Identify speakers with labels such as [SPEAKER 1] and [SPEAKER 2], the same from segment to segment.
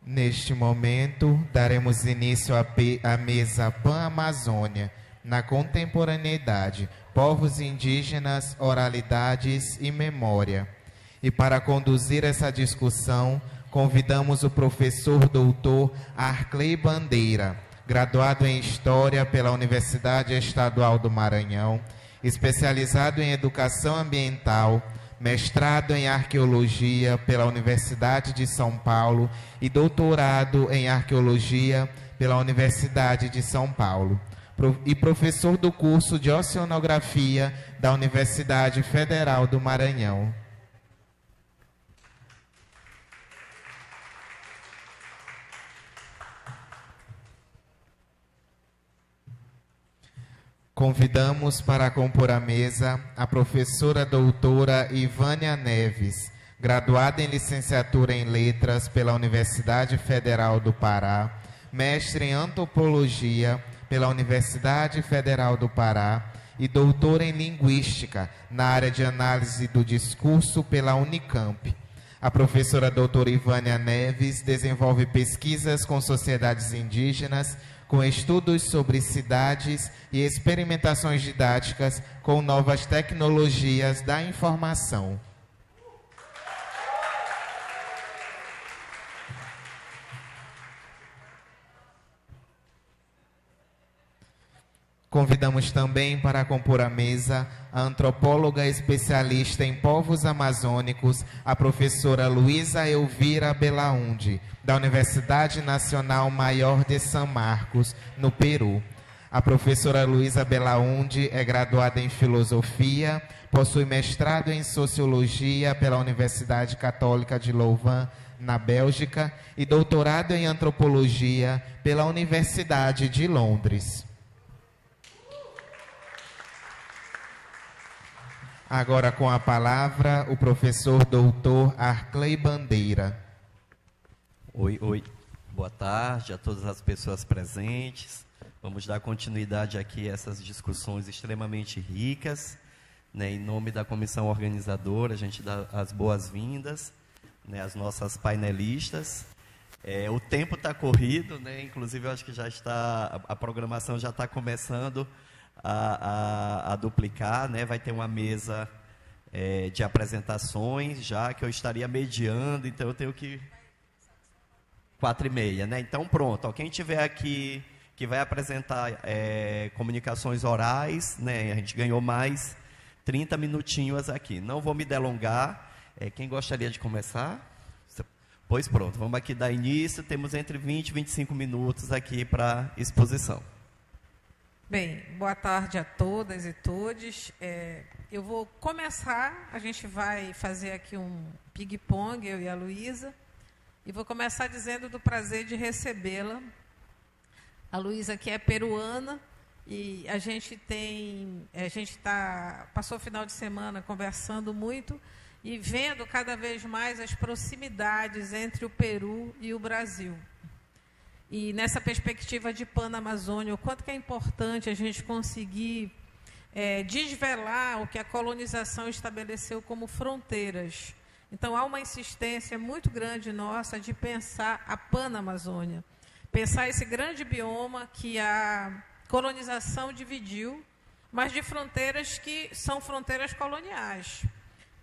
[SPEAKER 1] Neste momento, daremos início à mesa Pan-Amazônia, na contemporaneidade, povos indígenas, oralidades e memória. E para conduzir essa discussão, convidamos o professor doutor Arclay Bandeira, graduado em História pela Universidade Estadual do Maranhão, especializado em Educação Ambiental, mestrado em Arqueologia pela Universidade de São Paulo e doutorado em Arqueologia pela Universidade de São Paulo. E professor do curso de Oceanografia da Universidade Federal do Maranhão. Convidamos para compor a mesa a professora doutora Ivânia Neves, graduada em licenciatura em Letras pela Universidade Federal do Pará, mestre em Antropologia pela Universidade Federal do Pará e doutora em Linguística na área de Análise do Discurso pela Unicamp. A professora doutora Ivânia Neves desenvolve pesquisas com sociedades indígenas, com estudos sobre cidades e experimentações didáticas com novas tecnologias da informação. Convidamos também para compor a mesa a antropóloga especialista em povos amazônicos, a professora Luísa Elvira Belaúnde, da Universidade Nacional Maior de San Marcos, no Peru. A professora Luísa Belaúnde é graduada em Filosofia, possui mestrado em Sociologia pela Universidade Católica de Louvain, na Bélgica, e doutorado em Antropologia pela Universidade de Londres. Agora com a palavra o professor doutor Arclay Bandeira.
[SPEAKER 2] Oi. Boa tarde a todas as pessoas presentes. Vamos dar continuidade aqui a essas discussões extremamente ricas, né? Em nome da comissão organizadora, a gente dá as boas-vindas, né, às nossas painelistas. O tempo está corrido, né? Inclusive eu acho que já está, a programação já está começando a duplicar, né? Vai ter uma mesa de apresentações, já que eu estaria mediando, então eu tenho que 4h30, né? Então pronto, quem tiver aqui que vai apresentar comunicações orais, né? A gente ganhou mais 30 minutinhos aqui. Não vou me delongar. Quem gostaria de começar? Pois pronto, vamos aqui dar início. Temos entre 20 e 25 minutos aqui para exposição.
[SPEAKER 3] Bem, boa tarde a todas e todos. Eu vou começar, a gente vai fazer aqui um ping-pong, eu e a Luísa, e vou começar dizendo do prazer de recebê-la. A Luísa, que é peruana, e a gente passou o final de semana conversando muito e vendo cada vez mais as proximidades entre o Peru e o Brasil. E nessa perspectiva de Pan-Amazônia, o quanto que é importante a gente conseguir desvelar o que a colonização estabeleceu como fronteiras. Então, há uma insistência muito grande nossa de pensar a Pan-Amazônia, pensar esse grande bioma que a colonização dividiu, mas de fronteiras que são fronteiras coloniais.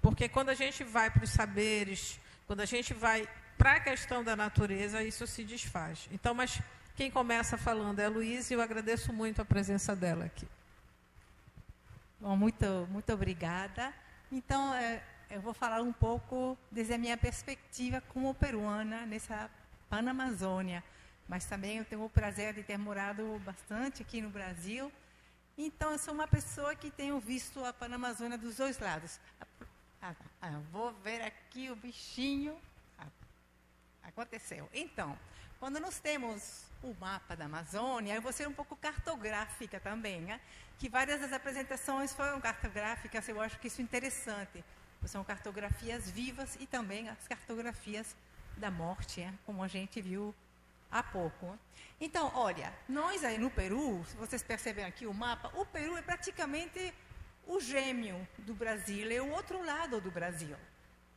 [SPEAKER 3] Porque quando a gente vai para os saberes, quando a gente vai para a questão da natureza, isso se desfaz. Então, mas quem começa falando é a Luísa, e eu agradeço muito a presença dela aqui.
[SPEAKER 4] Bom, muito obrigada. Então, eu vou falar um pouco desde a minha perspectiva como peruana nessa Pan-Amazônia, mas também eu tenho o prazer de ter morado bastante aqui no Brasil. Então, eu sou uma pessoa que tenho visto a Pan-Amazônia dos dois lados. Vou ver aqui o bichinho. Aconteceu. Então, quando nós temos o mapa da Amazônia, eu vou ser um pouco cartográfica também, né? Que várias das apresentações foram cartográficas, eu acho que isso é interessante. São cartografias vivas e também as cartografias da morte, né? Como a gente viu há pouco. Né? Então, olha, nós aí no Peru, se vocês perceberem aqui o mapa, o Peru é praticamente o gêmeo do Brasil, é o outro lado do Brasil.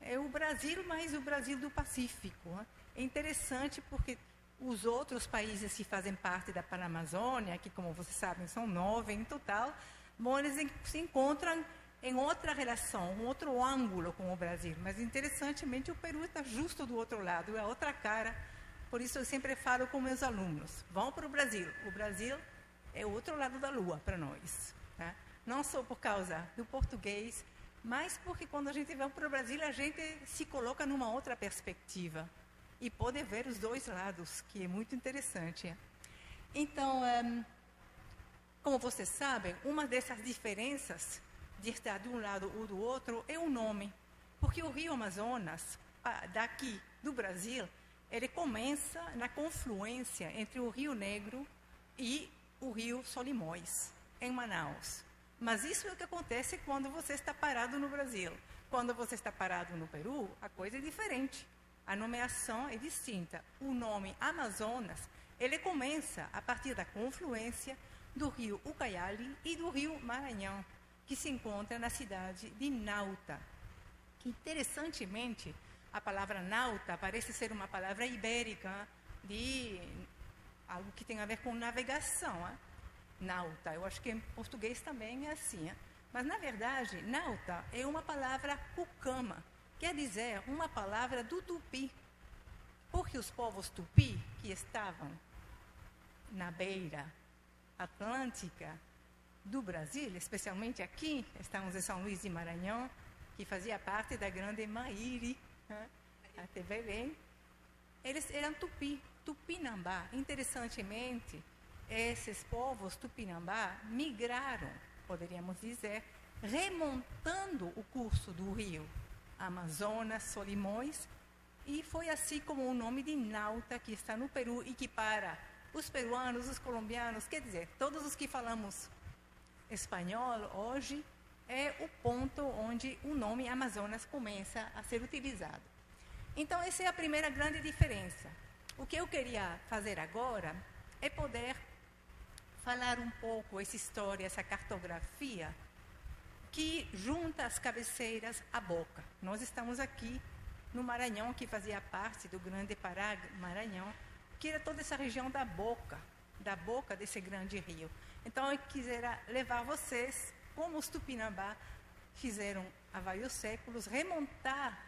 [SPEAKER 4] é o Brasil, mas o Brasil do Pacífico. Né? É interessante porque os outros países que fazem parte da Panamazônia, que, como vocês sabem, são 9 em total, bom, eles se encontram em outra relação, um outro ângulo com o Brasil. Mas, interessantemente, o Peru está justo do outro lado, é a outra cara. Por isso, eu sempre falo com meus alunos, vão para o Brasil. O Brasil é o outro lado da lua para nós. Tá? Não só por causa do português, mas porque quando a gente vai para o Brasil, a gente se coloca numa outra perspectiva e pode ver os dois lados, que é muito interessante. Então, como vocês sabem, uma dessas diferenças de estar de um lado ou do outro é o nome. Porque o Rio Amazonas, daqui do Brasil, ele começa na confluência entre o Rio Negro e o Rio Solimões, em Manaus. Mas isso é o que acontece quando você está parado no Brasil. Quando você está parado no Peru, a coisa é diferente. A nomeação é distinta. O nome Amazonas, ele começa a partir da confluência do rio Ucayali e do rio Maranhão, que se encontra na cidade de Nauta. Que, interessantemente, a palavra Nauta parece ser uma palavra ibérica de algo que tem a ver com navegação. Nauta, eu acho que em português também é assim. Mas, na verdade, Nauta é uma palavra cucama, quer dizer, uma palavra do Tupi. Porque os povos Tupi, que estavam na beira atlântica do Brasil, especialmente aqui, estamos em São Luís de Maranhão, que fazia parte da grande Maíri, até Belém, eles eram Tupi, Tupinambá. Interessantemente, esses povos Tupinambá migraram, poderíamos dizer, remontando o curso do rio Amazonas, Solimões, e foi assim como o nome de Nauta, que está no Peru e que para os peruanos, os colombianos, quer dizer, todos os que falamos espanhol hoje, é o ponto onde o nome Amazonas começa a ser utilizado. Então, essa é a primeira grande diferença. O que eu queria fazer agora é poder falar um pouco essa história, essa cartografia, que junta as cabeceiras à boca. Nós estamos aqui no Maranhão, que fazia parte do Grande Pará, Maranhão, que era toda essa região da boca desse grande rio. Então, eu quisera levar vocês, como os Tupinambá fizeram há vários séculos, remontar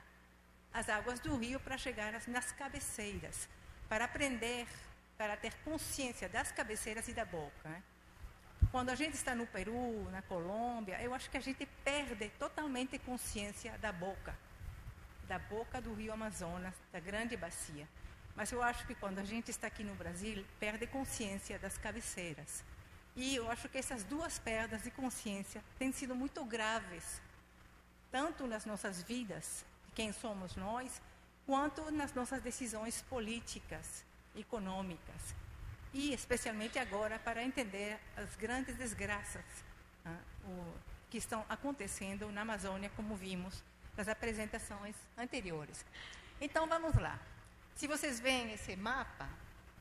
[SPEAKER 4] as águas do rio para chegar nas cabeceiras, para aprender, para ter consciência das cabeceiras e da boca. Né? Quando a gente está no Peru, na Colômbia, eu acho que a gente perde totalmente consciência da boca do rio Amazonas, da grande bacia. Mas eu acho que quando a gente está aqui no Brasil, perde consciência das cabeceiras. E eu acho que essas duas perdas de consciência têm sido muito graves, tanto nas nossas vidas, de quem somos nós, quanto nas nossas decisões políticas, econômicas. E, especialmente agora, para entender as grandes desgraças que estão acontecendo na Amazônia, como vimos nas apresentações anteriores. Então, vamos lá. Se vocês veem esse mapa,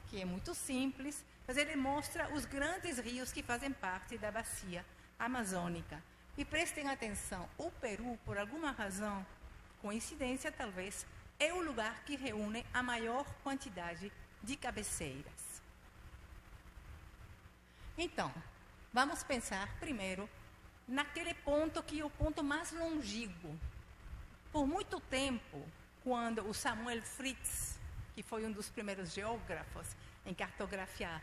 [SPEAKER 4] que é muito simples, mas ele mostra os grandes rios que fazem parte da bacia amazônica. E prestem atenção, o Peru, por alguma razão, coincidência talvez, é o lugar que reúne a maior quantidade de cabeceiras. Então, vamos pensar primeiro naquele ponto que é o ponto mais longínquo. Por muito tempo, quando o Samuel Fritz, que foi um dos primeiros geógrafos em cartografiar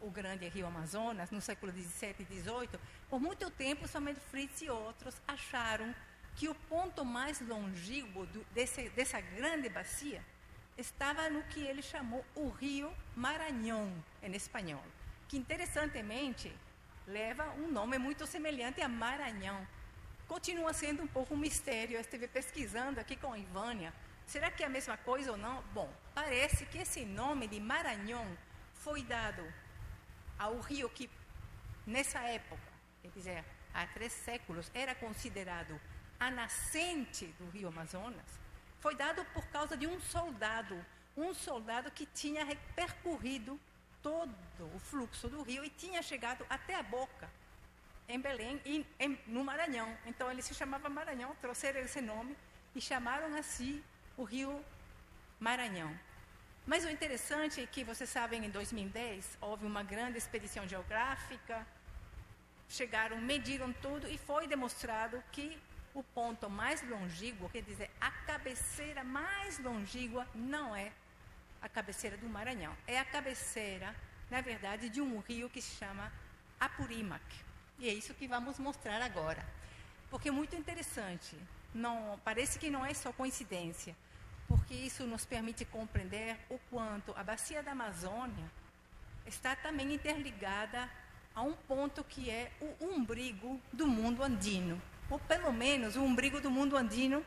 [SPEAKER 4] o grande rio Amazonas, no século XVII e XVIII, por muito tempo, Samuel Fritz e outros acharam que o ponto mais longínquo dessa grande bacia estava no que ele chamou o rio Maranhão, em espanhol, que, interessantemente, leva um nome muito semelhante a Maranhão. Continua sendo um pouco um mistério. Eu estive pesquisando aqui com a Ivânia. Será que é a mesma coisa ou não? Bom, parece que esse nome de Maranhão foi dado ao rio que, nessa época, quer dizer, há 3 séculos, era considerado a nascente do rio Amazonas. Foi dado por causa de um soldado que tinha percorrido todo o fluxo do rio e tinha chegado até a boca, em Belém e no Maranhão. Então, ele se chamava Maranhão, trouxeram esse nome e chamaram assim o rio Maranhão. Mas o interessante é que, vocês sabem, em 2010, houve uma grande expedição geográfica, chegaram, mediram tudo e foi demonstrado que o ponto mais longínquo, quer dizer, a cabeceira mais longínqua não é a cabeceira do Maranhão, é a cabeceira, na verdade, de um rio que se chama Apurímac. E é isso que vamos mostrar agora. Porque é muito interessante, parece que não é só coincidência, porque isso nos permite compreender o quanto a bacia da Amazônia está também interligada a um ponto que é o umbigo do mundo andino, ou pelo menos o umbigo do mundo andino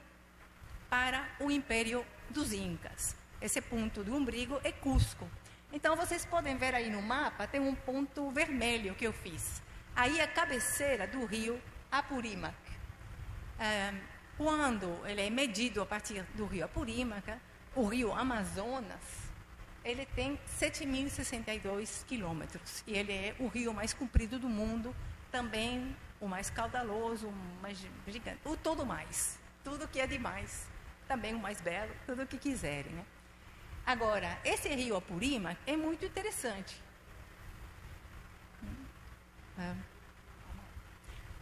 [SPEAKER 4] para o Império dos Incas. Esse ponto do umbigo é Cusco. Então, vocês podem ver aí no mapa, tem um ponto vermelho que eu fiz. Aí a cabeceira do rio Apurímac. Quando ele é medido a partir do rio Apurímac, o rio Amazonas, ele tem 7.062 quilômetros. E ele é o rio mais comprido do mundo, também o mais caudaloso, o mais gigante, o todo mais. Tudo que é demais. Também o mais belo, tudo o que quiserem, né? Agora, esse rio Apurímac é muito interessante.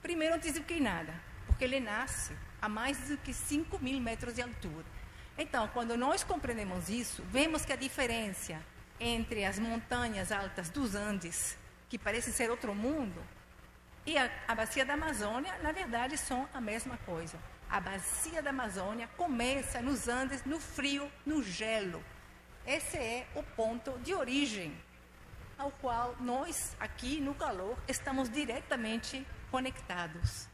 [SPEAKER 4] Primeiro, não diz que nada, porque ele nasce a mais do que 5.000 metros de altura. Então, quando nós compreendemos isso, vemos que a diferença entre as montanhas altas dos Andes, que parecem ser outro mundo, e a bacia da Amazônia, na verdade, são a mesma coisa. A bacia da Amazônia começa nos Andes, no frio, no gelo. Esse é o ponto de origem ao qual nós, aqui no calor, estamos diretamente conectados.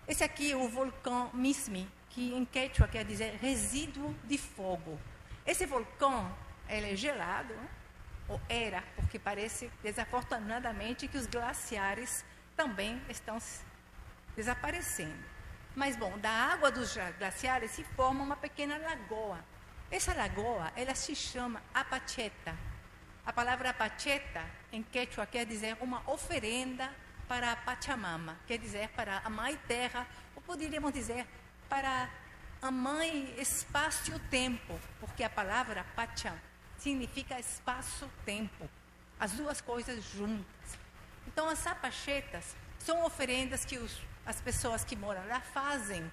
[SPEAKER 4] Esse aqui é o vulcão Mismi, que em quechua quer dizer resíduo de fogo. Esse vulcão, ele é gelado, né? Ou era, porque parece, desafortunadamente, que os glaciares também estão desaparecendo. Mas, bom, da água dos glaciares se forma uma pequena lagoa. Essa lagoa, ela se chama Apacheta. A palavra Apacheta, em quechua, quer dizer uma oferenda para a Pachamama, quer dizer para a Mãe Terra, ou poderíamos dizer para a Mãe Espaço-Tempo, porque a palavra Pacham significa espaço-tempo, as duas coisas juntas. Então, as apachetas são oferendas que as pessoas que moram lá fazem,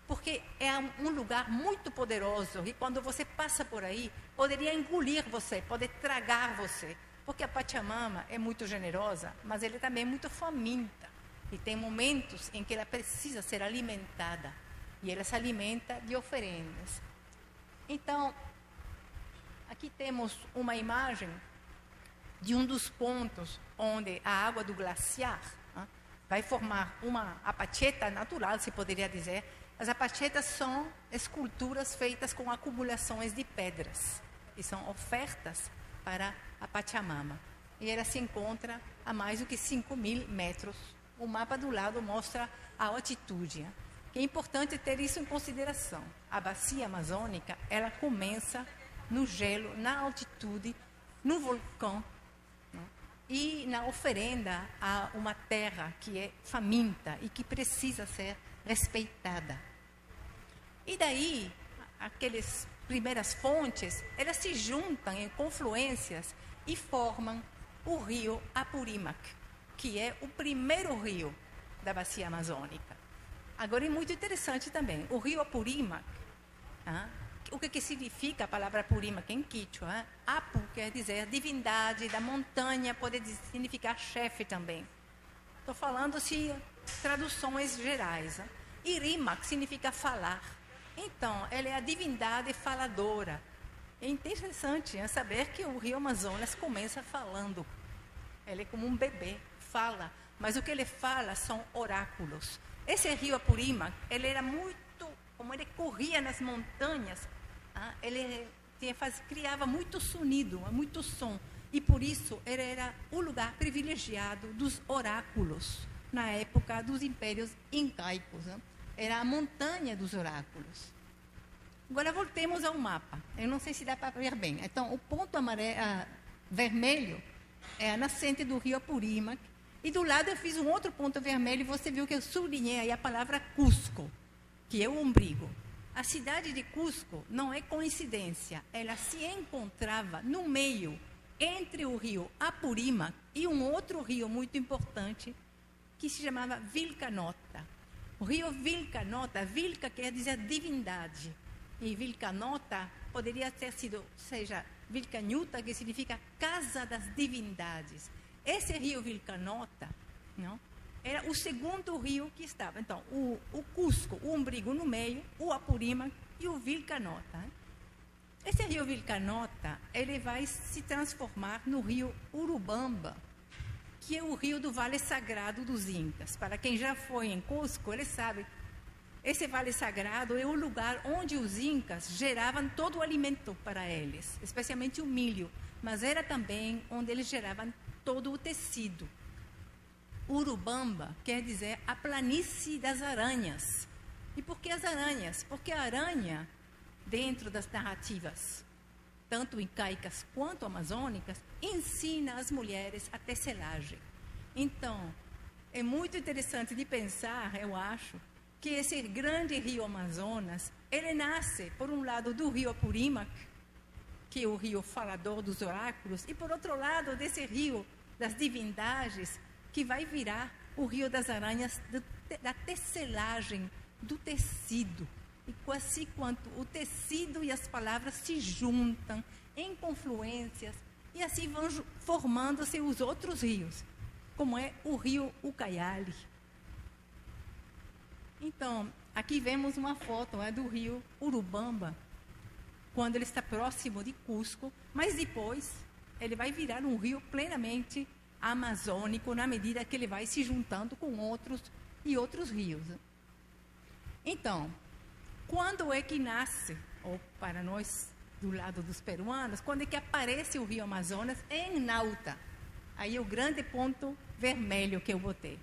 [SPEAKER 4] porque é um lugar muito poderoso e quando você passa por aí, poderia engolir você, pode tragar você, porque a Pachamama é muito generosa, mas ela também é muito faminta e tem momentos em que ela precisa ser alimentada e ela se alimenta de oferendas. Então, aqui temos uma imagem de um dos pontos onde a água do glaciar vai formar uma apacheta natural, se poderia dizer. As apachetas são esculturas feitas com acumulações de pedras e são ofertas para a Pachamama. E ela se encontra a mais do que 5.000 metros. O mapa do lado mostra a altitude. É importante ter isso em consideração. A bacia amazônica, ela começa no gelo, na altitude, no vulcão, né? E na oferenda a uma terra que é faminta e que precisa ser respeitada. E daí, aquelas primeiras fontes, elas se juntam em confluências e formam o rio Apurímac, que é o primeiro rio da bacia amazônica. Agora, é muito interessante também, o rio Apurímac, o que significa a palavra Apurímac em quichua? Apu quer dizer divindade da montanha, pode significar chefe também. Estou falando-se traduções gerais. Irimac significa falar. Então, ela é a divindade faladora. É interessante saber que o rio Amazonas começa falando. Ele é como um bebê, fala. Mas o que ele fala são oráculos. Esse rio Apurímac, ele era muito, como ele corria nas montanhas, ele criava muito sonido, muito som. E por isso, ele era o lugar privilegiado dos oráculos, na época dos impérios incaicos. Era a montanha dos oráculos. Agora voltemos ao mapa. Eu não sei se dá para ver bem. Então, o ponto vermelho é a nascente do rio Apurímac. E do lado eu fiz um outro ponto vermelho e você viu que eu sublinhei aí a palavra Cusco, que é o umbigo. a cidade de Cusco não é coincidência, ela se encontrava no meio entre o rio Apurímac e um outro rio muito importante que se chamava Vilcanota. O rio Vilcanota, Vilca quer dizer divindade, e Vilcanota poderia ter sido, seja, Vilcanhuta, que significa casa das divindades. Esse rio Vilcanota, não, era o segundo rio que estava. Então, o Cusco, o Umbrigo no meio, o Apurímac e o Vilcanota. Esse rio Vilcanota, ele vai se transformar no rio Urubamba, que é o rio do Vale Sagrado dos Incas. Para quem já foi em Cusco, ele sabe, esse Vale Sagrado é o lugar onde os Incas geravam todo o alimento para eles, especialmente o milho, mas era também onde eles geravam todo o tecido. Urubamba quer dizer a planície das aranhas. E por que as aranhas? Porque a aranha, dentro das narrativas, tanto incaicas quanto amazônicas, ensina as mulheres a tecelagem. Então, é muito interessante de pensar, eu acho, que esse grande rio Amazonas, ele nasce, por um lado, do rio Apurímac, que é o rio falador dos oráculos, e, por outro lado, desse rio das divindades, que vai virar o rio das aranhas, da tecelagem, do tecido. E assim quanto o tecido e as palavras se juntam em confluências, e assim vão formando-se os outros rios, como é o rio Ucayali. Então, aqui vemos uma foto do rio Urubamba, quando ele está próximo de Cusco, mas depois ele vai virar um rio plenamente amazônico, na medida que ele vai se juntando com outros rios. Então, quando é que nasce, ou para nós, do lado dos peruanos, quando é que aparece o rio Amazonas? Em Nauta. Aí é o grande ponto vermelho que eu botei.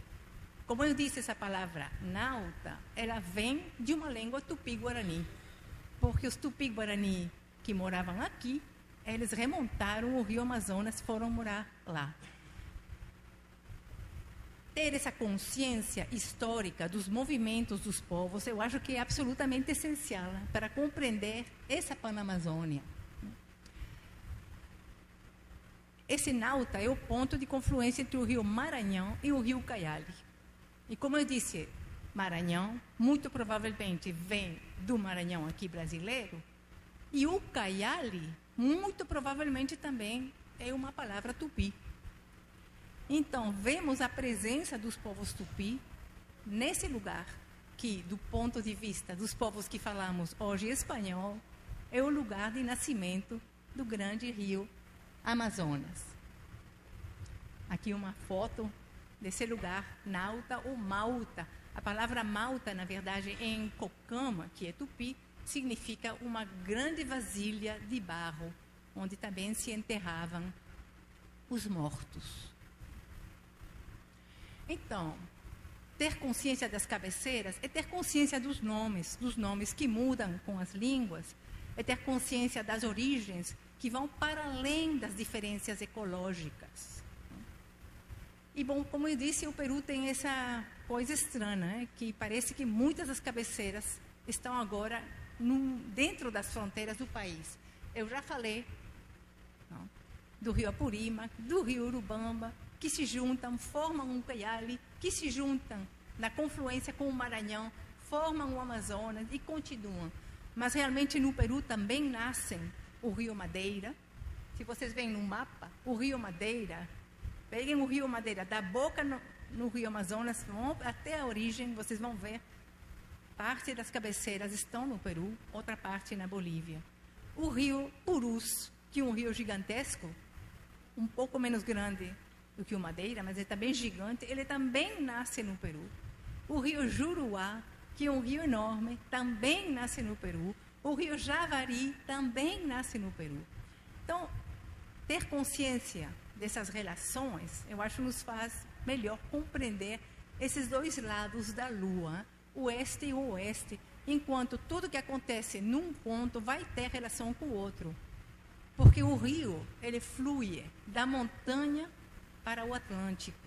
[SPEAKER 4] Como eu disse, essa palavra Nauta, ela vem de uma língua tupi-guarani. Porque os tupi-guarani que moravam aqui, eles remontaram o rio Amazonas, foram morar lá. Ter essa consciência histórica dos movimentos dos povos, eu acho que é absolutamente essencial para compreender essa Panamazônia. Esse Nauta é o ponto de confluência entre o rio Maranhão e o rio Ucayali. E como eu disse, Maranhão, muito provavelmente vem do Maranhão aqui brasileiro, e Ucayali, muito provavelmente também é uma palavra tupi. Então, vemos a presença dos povos tupi nesse lugar, que, do ponto de vista dos povos que falamos hoje espanhol, é o lugar de nascimento do grande rio Amazonas. Aqui uma foto desse lugar, Nauta ou Malta. A palavra Malta, na verdade, em Cocama, que é tupi, significa uma grande vasilha de barro, onde também se enterravam os mortos. Então, ter consciência das cabeceiras é ter consciência dos nomes que mudam com as línguas, é ter consciência das origens que vão para além das diferenças ecológicas. E, bom, como eu disse, o Peru tem essa coisa estranha, né? Que parece que muitas das cabeceiras estão agora dentro das fronteiras do país. Eu já falei do rio Apurímac, do rio Urubamba, que se juntam, formam um Ucayali, que se juntam na confluência com o Maranhão, formam o Amazonas e continuam. Mas realmente no Peru também nascem o rio Madeira. Se vocês veem no mapa, o rio Madeira, peguem o rio Madeira da boca no rio Amazonas, vão até a origem, vocês vão ver, parte das cabeceiras estão no Peru, outra parte na Bolívia. O rio Purus, que é um rio gigantesco, um pouco menos grande do que o Madeira, mas ele também gigante, ele também nasce no Peru. O rio Juruá, que é um rio enorme, também nasce no Peru. O rio Javari também nasce no Peru. Então, ter consciência dessas relações, eu acho, nos faz melhor compreender esses dois lados da Lua, o este e o oeste, enquanto tudo que acontece num ponto vai ter relação com o outro. Porque o rio, ele flui da montanha para o Atlântico.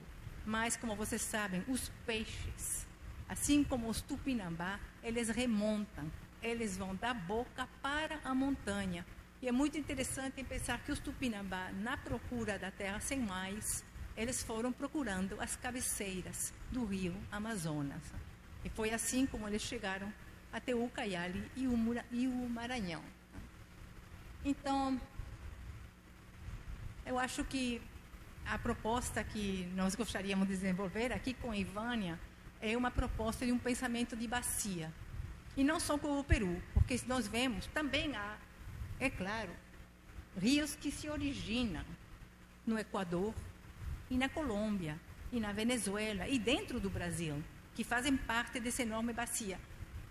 [SPEAKER 4] Mas, como vocês sabem, os peixes, assim como os tupinambá, eles remontam eles vão da boca para a montanha. E é muito interessante pensar que os Tupinambá, na procura da terra sem mais, eles foram procurando as cabeceiras do rio Amazonas. E foi assim como eles chegaram até o Ucayali e o Maranhão. Então, eu acho que a proposta que nós gostaríamos de desenvolver aqui com a Ivânia é uma proposta de um pensamento de bacia. E não só com o Peru, porque nós vemos também há, é claro, rios que se originam no Equador e na Colômbia e na Venezuela e dentro do Brasil, que fazem parte dessa enorme bacia.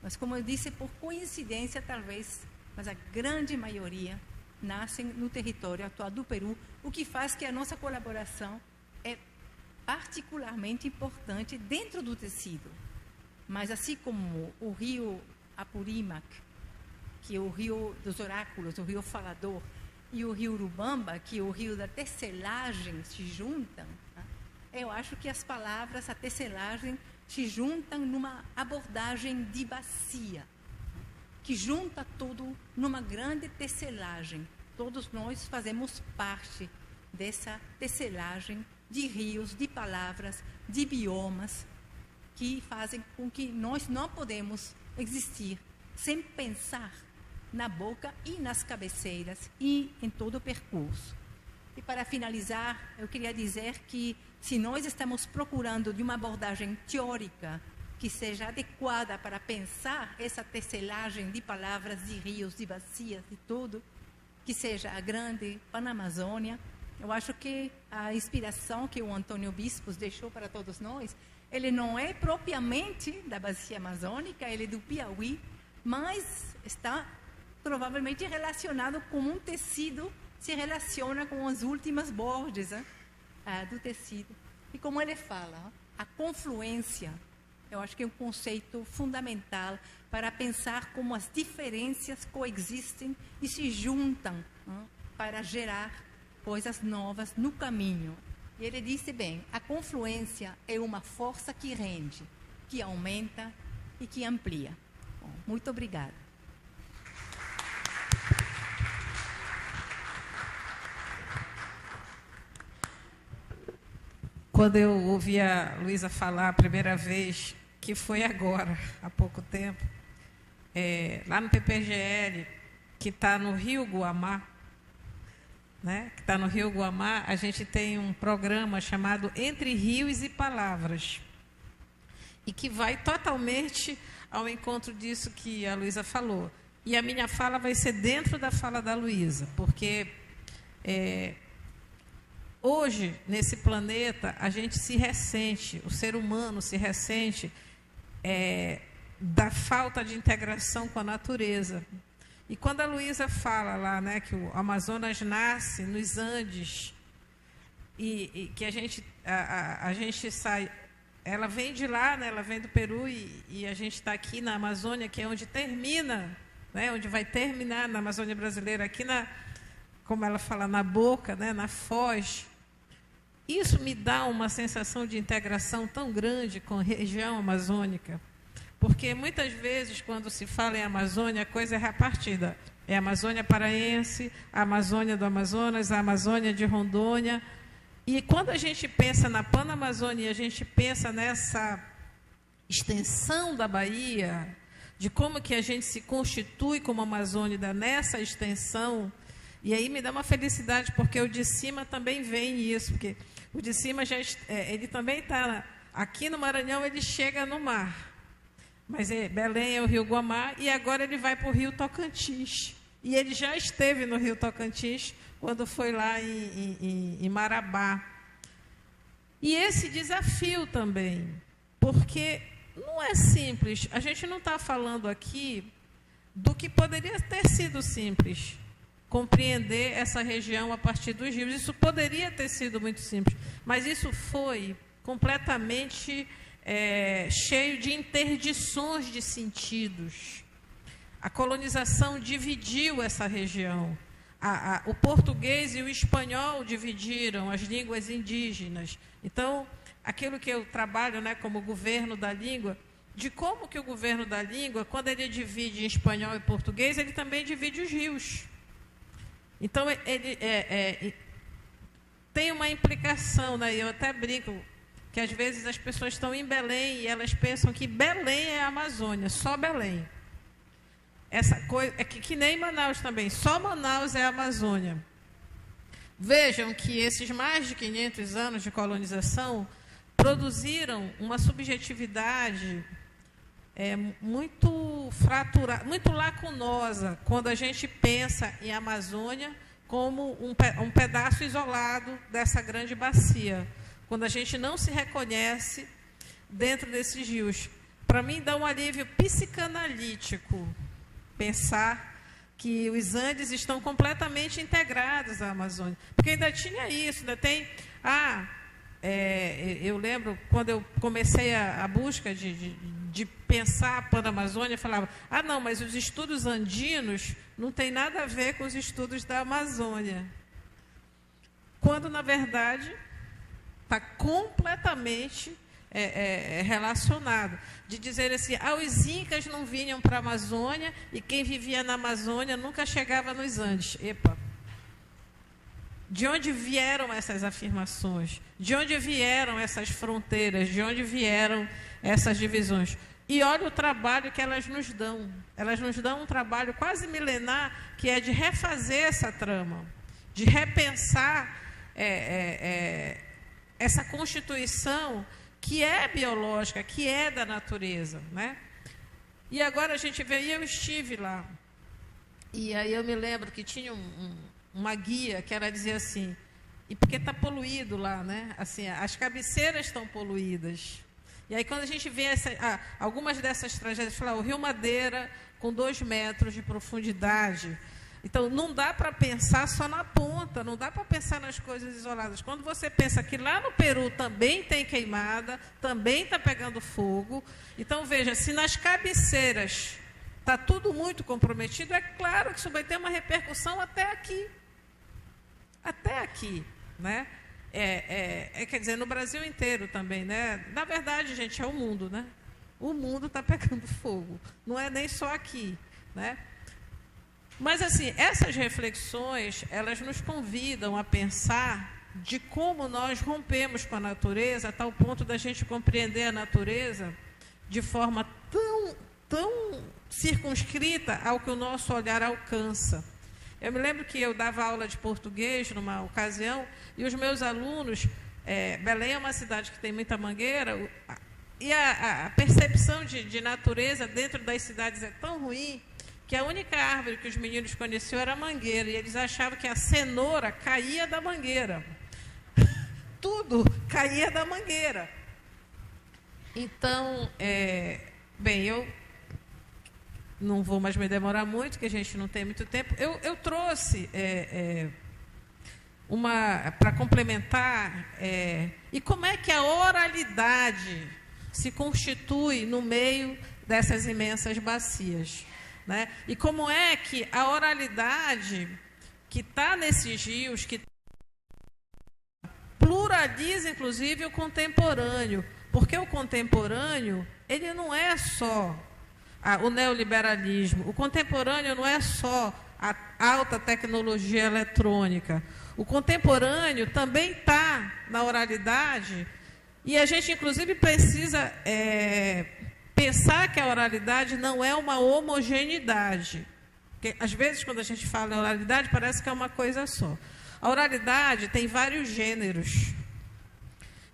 [SPEAKER 4] Mas, como eu disse, por coincidência, talvez, mas a grande maioria nascem no território atual do Peru, o que faz que a nossa colaboração é particularmente importante dentro do tecido. Mas, assim como o rio Apurímac, que é o rio dos oráculos, o rio falador, e o rio Urubamba, que é o rio da tecelagem, se juntam, tá? Eu acho que as palavras, a tecelagem, se juntam numa abordagem de bacia, que junta tudo numa grande tecelagem. Todos nós fazemos parte dessa tecelagem de rios, de palavras, de biomas, que fazem com que nós não podemos existir sem pensar na boca e nas cabeceiras e em todo o percurso. E para finalizar, eu queria dizer que se nós estamos procurando de uma abordagem teórica que seja adequada para pensar essa tecelagem de palavras, de rios, de bacias, de tudo, que seja a grande Panamazônia, eu acho que a inspiração que o Antônio Bispos deixou para todos nós, ele não é propriamente da bacia amazônica, ele é do Piauí, mas está provavelmente relacionado com um tecido, se relaciona com as últimas bordes do tecido. E como ele fala, a confluência, eu acho que é um conceito fundamental para pensar como as diferenças coexistem e se juntam para gerar coisas novas no caminho. E ele disse bem, a confluência é uma força que rende, que aumenta e que amplia. Bom, muito obrigada.
[SPEAKER 3] Quando eu ouvi a Luísa falar a primeira vez, que foi agora, há pouco tempo, lá no PPGL, que está no Rio Guamá, né? Que está no Rio Guamá, a gente tem um programa chamado Entre Rios e Palavras, e que vai totalmente ao encontro disso que a Luísa falou. E a minha fala vai ser dentro da fala da Luísa, porque hoje, nesse planeta, a gente se ressente, o ser humano se ressente da falta de integração com a natureza. E quando a Luísa fala lá, né, que o Amazonas nasce nos Andes, e que a gente sai, ela vem de lá, né, ela vem do Peru, e a gente está aqui na Amazônia, que é onde termina, né, onde vai terminar na Amazônia brasileira, aqui como ela fala, na boca, né, na foz. Isso me dá uma sensação de integração tão grande com a região amazônica, porque muitas vezes, quando se fala em Amazônia, a coisa é repartida. É a Amazônia paraense, a Amazônia do Amazonas, a Amazônia de Rondônia. E quando a gente pensa na Panamazônia e a gente pensa nessa extensão da Bahia, de como que a gente se constitui como amazônida nessa extensão, e aí me dá uma felicidade, porque o de cima também vem isso, porque o de cima ele também está aqui no Maranhão, ele chega no mar. Mas Belém é o Rio Guamá, e agora ele vai para o Rio Tocantins. E ele já esteve no Rio Tocantins, quando foi lá em Marabá. E esse desafio também, porque não é simples. A gente não está falando aqui do que poderia ter sido simples, compreender essa região a partir dos rios. Isso poderia ter sido muito simples, mas isso foi completamente cheio de interdições de sentidos. A colonização dividiu essa região. O português e o espanhol dividiram as línguas indígenas. Então, aquilo que eu trabalho, né, como governo da língua, de como que o governo da língua, quando ele divide em espanhol e português, ele também divide os rios. Então, ele tem uma implicação, né? Eu até brinco que às vezes as pessoas estão em Belém e elas pensam que Belém é a Amazônia, só Belém. Essa coisa é que nem Manaus também, só Manaus é a Amazônia. Vejam que esses mais de 500 anos de colonização produziram uma subjetividade muito fraturada, muito lacunosa, quando a gente pensa em Amazônia como um pedaço isolado dessa grande bacia, quando a gente não se reconhece dentro desses rios. Para mim, dá um alívio psicanalítico pensar que os Andes estão completamente integrados à Amazônia. Porque ainda tinha isso, ainda tem... eu lembro, quando eu comecei a busca de pensar a Panamazônia, eu falava, não, mas os estudos andinos não tem nada a ver com os estudos da Amazônia. Quando, na verdade, está completamente relacionado. De dizer assim, os incas não vinham para a Amazônia e quem vivia na Amazônia nunca chegava nos Andes. Epa! De onde vieram essas afirmações? De onde vieram essas fronteiras? De onde vieram essas divisões? E olha o trabalho que elas nos dão. Elas nos dão um trabalho quase milenar, que é de refazer essa trama, de repensar essa constituição que é biológica, que é da natureza, né? E agora a gente vê, e eu estive lá, e aí eu me lembro que tinha uma guia que ela dizia assim, e porque está poluído lá, né? Assim, as cabeceiras estão poluídas. E aí quando a gente vê algumas dessas tragédias, fala, o Rio Madeira com 2 metros de profundidade. Então, não dá para pensar só na ponta, não dá para pensar nas coisas isoladas. Quando você pensa que lá no Peru também tem queimada, também está pegando fogo. Então, veja, se nas cabeceiras está tudo muito comprometido, é claro que isso vai ter uma repercussão até aqui. Até aqui, né? Quer dizer, no Brasil inteiro também, né? Na verdade, gente, é o mundo, né? O mundo está pegando fogo. Não é nem só aqui, né? Mas, assim, essas reflexões, elas nos convidam a pensar de como nós rompemos com a natureza, a tal ponto da gente compreender a natureza de forma tão circunscrita ao que o nosso olhar alcança. Eu me lembro que eu dava aula de português numa ocasião, e os meus alunos, Belém é uma cidade que tem muita mangueira, e a percepção de natureza dentro das cidades é tão ruim, que a única árvore que os meninos conheciam era a mangueira, e eles achavam que a cenoura caía da mangueira. Tudo caía da mangueira. Então, bem, eu não vou mais me demorar muito, que a gente não tem muito tempo. Eu trouxe para complementar, e como é que a oralidade se constitui no meio dessas imensas bacias. Né? E como é que a oralidade que está nesses rios, que pluraliza, inclusive, o contemporâneo. Porque o contemporâneo, ele não é só o neoliberalismo. O contemporâneo não é só a alta tecnologia eletrônica. O contemporâneo também está na oralidade, e a gente, inclusive, precisa... pensar que a oralidade não é uma homogeneidade. Porque, às vezes, quando a gente fala em oralidade, parece que é uma coisa só. A oralidade tem vários gêneros.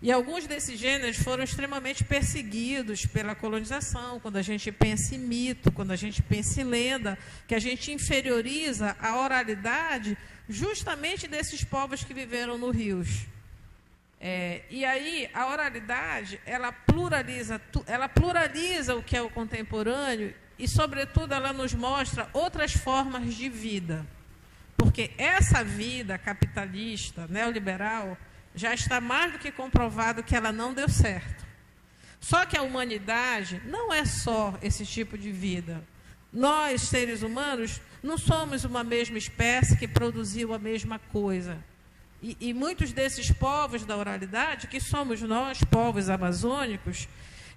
[SPEAKER 3] E alguns desses gêneros foram extremamente perseguidos pela colonização, quando a gente pensa em mito, quando a gente pensa em lenda, que a gente inferioriza a oralidade justamente desses povos que viveram nos rios. E aí, a oralidade, ela pluraliza o que é o contemporâneo e, sobretudo, ela nos mostra outras formas de vida. Porque essa vida capitalista, neoliberal, já está mais do que comprovado que ela não deu certo. Só que a humanidade não é só esse tipo de vida. Nós, seres humanos, não somos uma mesma espécie que produziu a mesma coisa. E muitos desses povos da oralidade, que somos nós, povos amazônicos,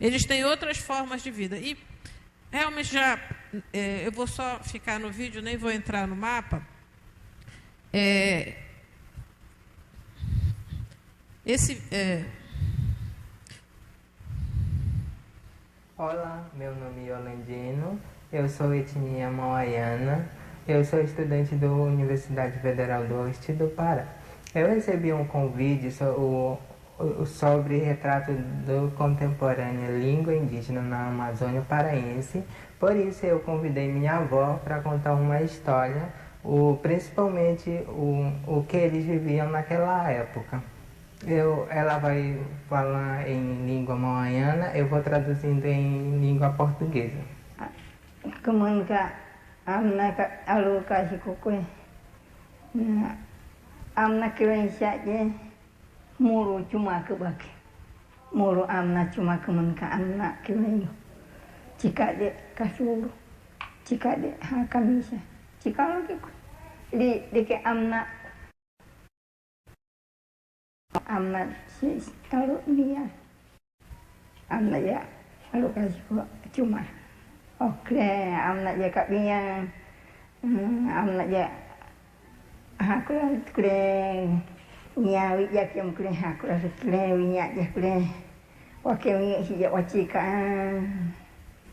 [SPEAKER 3] Eles têm outras formas de vida. E realmente eu vou só ficar no vídeo, nem vou entrar no mapa.
[SPEAKER 5] Olá, meu nome é Yolandino, eu sou etnia mauaiana, eu sou estudante da Universidade Federal do Oeste do Pará. Eu recebi um convite sobre retrato do contemporâneo língua indígena na Amazônia paraense, por isso eu convidei minha avó para contar uma história, principalmente o que eles viviam naquela época. Ela vai falar em língua mauaiana, eu vou traduzindo em língua portuguesa.
[SPEAKER 6] Kemanka amna aluka sikukue amna kirensa je muru cuma kebaki muru amna cuma kemanka amna kirenyo jika de kasuru jika de hakamisa jika lagi di ke amna si kalau dia amna ya kalau kasih cuma oke amna ya kak biya amna ya aku kure nyawi ya kem kure aku kure winya ya kure oke winya si ya wacika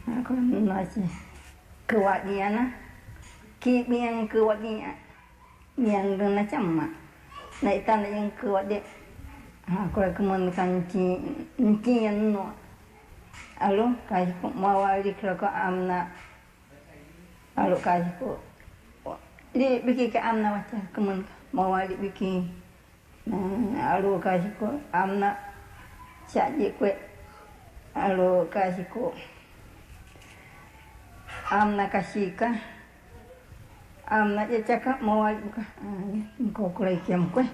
[SPEAKER 6] aku nasi kuat dia na ki biang kuat dia yang dona cama na itan yang kuat dia aku kemen kanci yang no alo kasih mawali kalau amna alo kasih di bikin ke amna waca kemen mawali bikin alo kasih amna saja kue alo kasih amna kasih ka amna je cakap mawali buka kau kulai kiam kue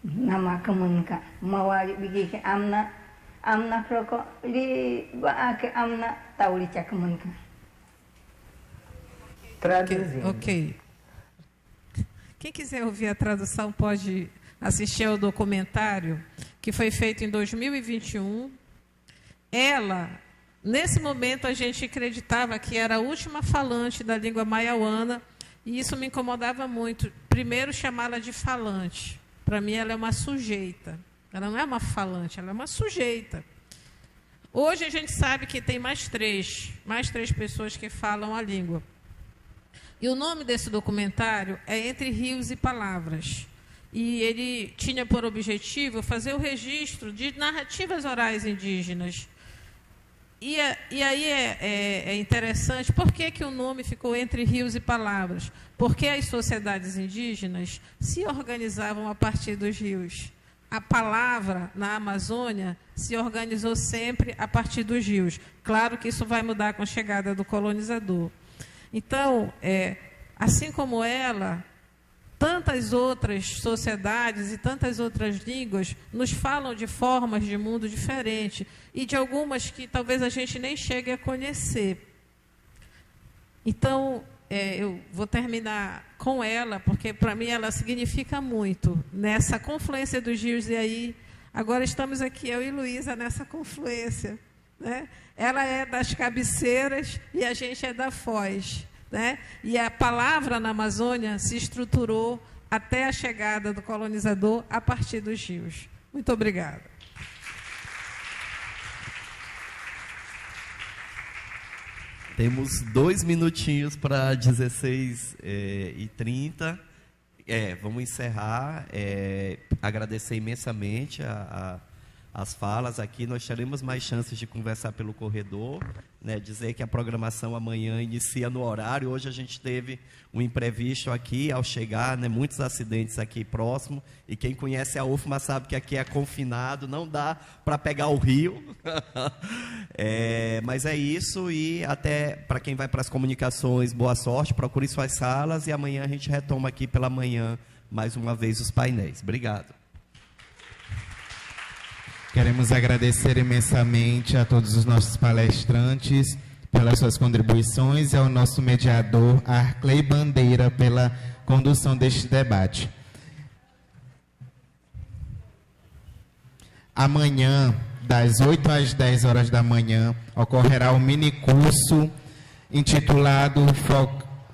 [SPEAKER 6] nama kemen ka mawali bikin ke amna rokok di ba'a ke amna tahu li cakemen ka.
[SPEAKER 5] Traduzindo.
[SPEAKER 3] Ok. Quem quiser ouvir a tradução pode assistir ao documentário que foi feito em 2021. Ela, nesse momento, a gente acreditava que era a última falante da língua maiauana e isso me incomodava muito. Primeiro, chamá-la de falante. Para mim, ela é uma sujeita. Ela não é uma falante, ela é uma sujeita. Hoje a gente sabe que tem mais três pessoas que falam a língua. E o nome desse documentário é Entre Rios e Palavras. E ele tinha por objetivo fazer o registro de narrativas orais indígenas. E aí é interessante, por que o nome ficou Entre Rios e Palavras? Porque as sociedades indígenas se organizavam a partir dos rios. A palavra na Amazônia se organizou sempre a partir dos rios. Claro que isso vai mudar com a chegada do colonizador. Então, assim como ela, tantas outras sociedades e tantas outras línguas nos falam de formas de mundo diferentes e de algumas que talvez a gente nem chegue a conhecer. Então, eu vou terminar com ela, porque para mim ela significa muito nessa confluência dos rios. E aí, agora estamos aqui, eu e Luísa, nessa confluência, né? Ela é das cabeceiras e a gente é da Foz, né? E a palavra na Amazônia se estruturou até a chegada do colonizador a partir dos rios. Muito obrigada.
[SPEAKER 2] Temos 2 minutinhos para 16h30. Vamos encerrar. Agradecer imensamente as falas aqui. Nós teremos mais chances de conversar pelo corredor, né? Dizer que a programação amanhã inicia no horário. Hoje a gente teve um imprevisto aqui ao chegar, né? Muitos acidentes aqui próximo. E quem conhece a UFMA sabe que aqui é confinado, não dá para pegar o rio. Mas é isso, e até para quem vai para as comunicações, boa sorte, procure suas salas e amanhã a gente retoma aqui pela manhã mais uma vez os painéis. Obrigado.
[SPEAKER 1] Queremos agradecer imensamente a todos os nossos palestrantes pelas suas contribuições e ao nosso mediador, Arclay Bandeira, pela condução deste debate. Amanhã, das 8 às 10 horas da manhã, ocorrerá um minicurso intitulado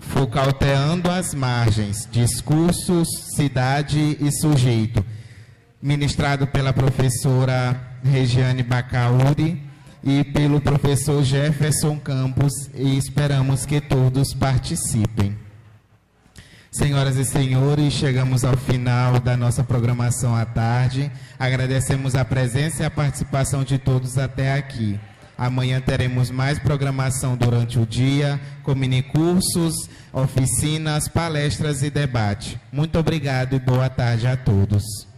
[SPEAKER 1] Focalteando as Margens, Discursos, Cidade e Sujeito, ministrado pela professora Regiane Bacauri e pelo professor Jefferson Campos, e esperamos que todos participem. Senhoras e senhores, chegamos ao final da nossa programação à tarde. Agradecemos a presença e a participação de todos até aqui. Amanhã teremos mais programação durante o dia, com minicursos, oficinas, palestras e debate. Muito obrigado e boa tarde a todos.